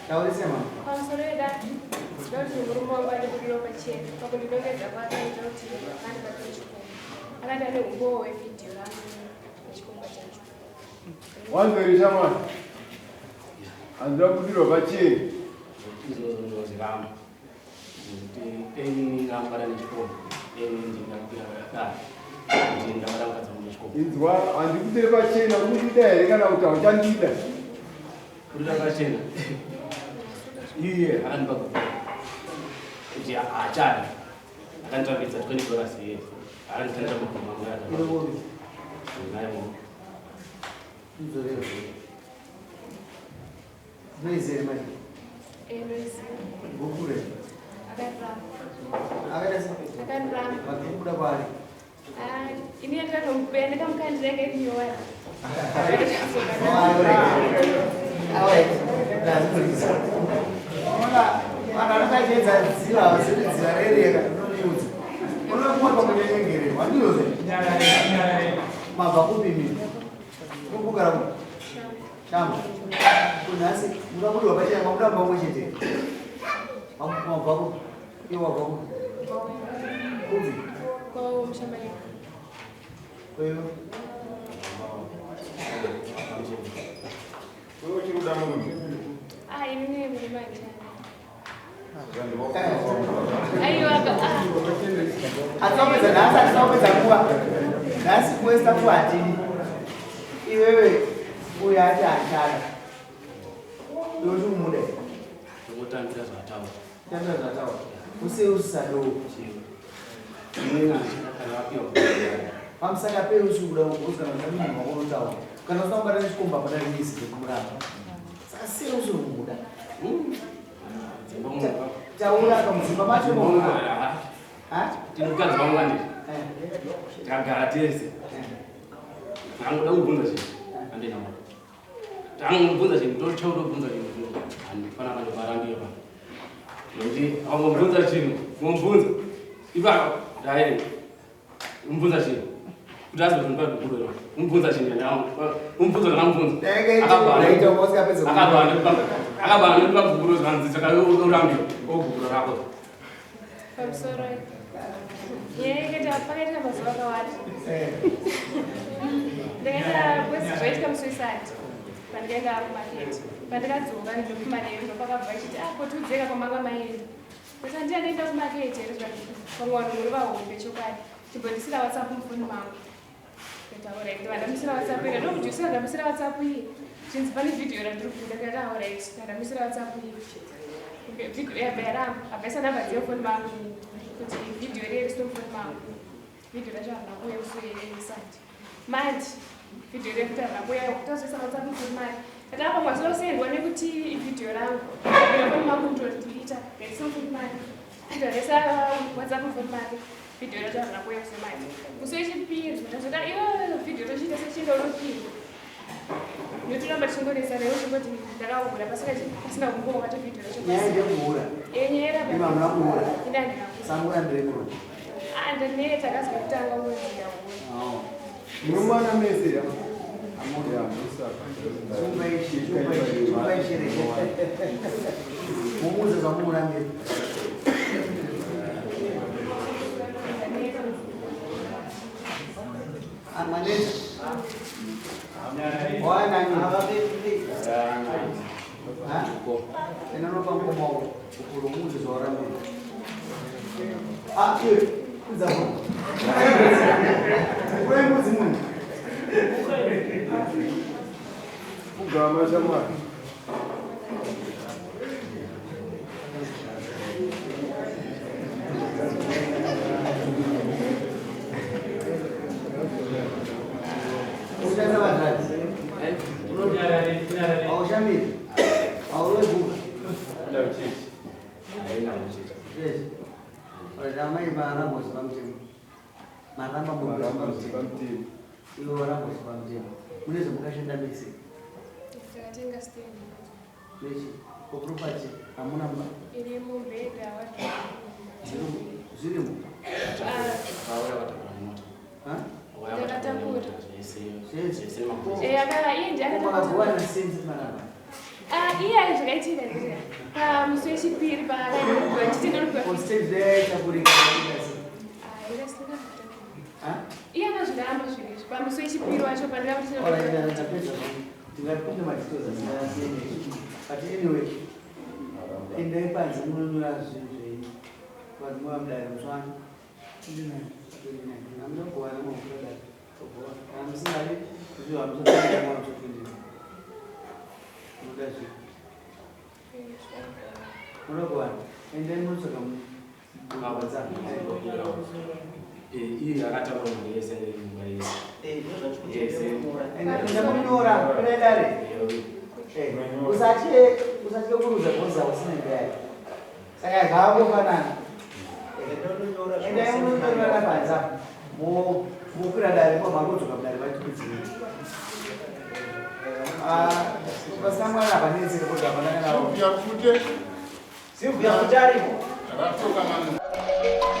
Taulisema. Consolida. Don't you remember the video of a chain? Probably don't get the button, don't you? And the fish. And I don't go if you do that. One very someone. And drop the rope at chain. It's one and you never chain or put it there, you can out of Janita. Put it on chain. Yeah, and Bob. It's a child. I can't tell it's a 24 hours a year. I can't tell you. Blazer, man. Bukure. Akan ram. Bukura bari. Ini ada dompet, kamu kan jaga ini ya. Awet. Mana kita zila rere kan. Orang buat pemilihan gini, mana tu? Mabak ubi ni. Buku karam. Sham. Kunasi. Mula mula baca yang mula bawa macam tu. Mau bawa. Ia bawa. Ubi. Kau macam mana? Kau. Kau cikgu dah mau. Ini ni macam. Ayo agak. Atau macam nasi, atau macam buah. Nasi kuih tak buah jadi. Iwewe, buah aja ada. Dulu muda. Kemudian kita sudah tahu. Kita sudah tahu. Usah dulu. Ini kalau apa yang Hamsa kape usudah usah kami mau tahu. Kalau tahu pada ni sekolah pada ni sekolah. Saya usuh muda. Jauh lah kamu sih, bapak cuma mau. Hah? Tidak kan bangun ni. Jaga aja sih. Jangan tahu pun dah sih. Anda nama. Jangan pun dah sih. Dua cowok pun dah sih. Anda pernah ada barang dia apa? Jadi awak pun dah sih. Pun. Iba dah ini. Pun dah sih. Sudah sebentar dulu. Pun dah sih. Pun dah nampun. Akabang itu kan guru kan sekarang orang dia, guru apa? I'm sorry. Ya, kita apa kita masuk kawan. Dengan bos baik kamu suicide. Pandai tak market. Pandai tak juga ni lupa mana yang lupa apa baik. Aku tu jaga pemaga main. Pesan dia ni tak market je, sebab penguat guru bawa becukai. Cuba di sini WhatsApp pun mau. Kita orang itu ada misalnya WhatsApp ni, kalau justru ada misalnya WhatsApp ni. Jenis balik video dan terus kita kena orang itu ada misalnya WhatsApp ni. Video ya beram, apa sana baca phone bang, kucing video dia itu phone bang. Video dah jangan aku yang suai insight. Mat, video dia kita aku yang waktu saya sama sama phone mat. Kenapa masuk saya dua ni kucing video orang, video phone bang untuk Twitter, besok phone mat. Ada saya WhatsApp phone mat. Video dah jangan aku yang suai mat. Usai sipir, sudah iya video dah sih saya download ni. Nutula machingo ni sana yote kwa ndara ukula pasaka sina kumbuka hata vitu na chakula. Yeye ndio muura. Yenyeera Ni mama muura. Ndani. Sangura ndio muura. Ndani takasa kutanga mwezi ya. Nyuma na mesi ya. Amuri Ya, Musa. Tumeishi. Mumuza za muura ndio. Amaneta. Wah, nani? Hah? Enono pang mau ukurungu seseorang ni. Ah, iya. Zaman. Kau muzimu. Gama sama. Ramai barang bos bangjem, makan bangjem, itu orang bos bangjem. Mungkin sebuah cerita besi. Tinggal stem. Besi, kau perubahnya, kamu nama? Ini mau beda awak. Zurimu. Kau yang kata motor. Hah? Dia kata pun. Saya Agak ini dia kata. Kau buat nasi mana? Iya, zvakaitira ndira. Pamusi wechipiri pakaitwa ndichitenderwa. On stage there chakurika ndasi. Irasika. Ah? Iya ngazviramba zviri. Pamusi wechipiri wacho pandakati Ora ina ndapedza. Ndingapinda maditoza ndasiyene. But anyway, ende panze munonyora zvinhu vanhu vamudare mutsvana. Ndinogona mukuda. Amusingari zviro amusingari mwana chokundira. Mudazi. Munogona. Ende munotsvaka mabasa. Iye akataura munhu yese nenguva yese. Ndamunyora kudai usatye kuruza kuza usina ndaya saka zvavo fanana endai munonyora panza mukwira dare mabvakudzoka kudare vatukudzira pasina mwana apanetsere kuti apanaka nawo Yapute. sivhuya kuti arimo Ratoka manu.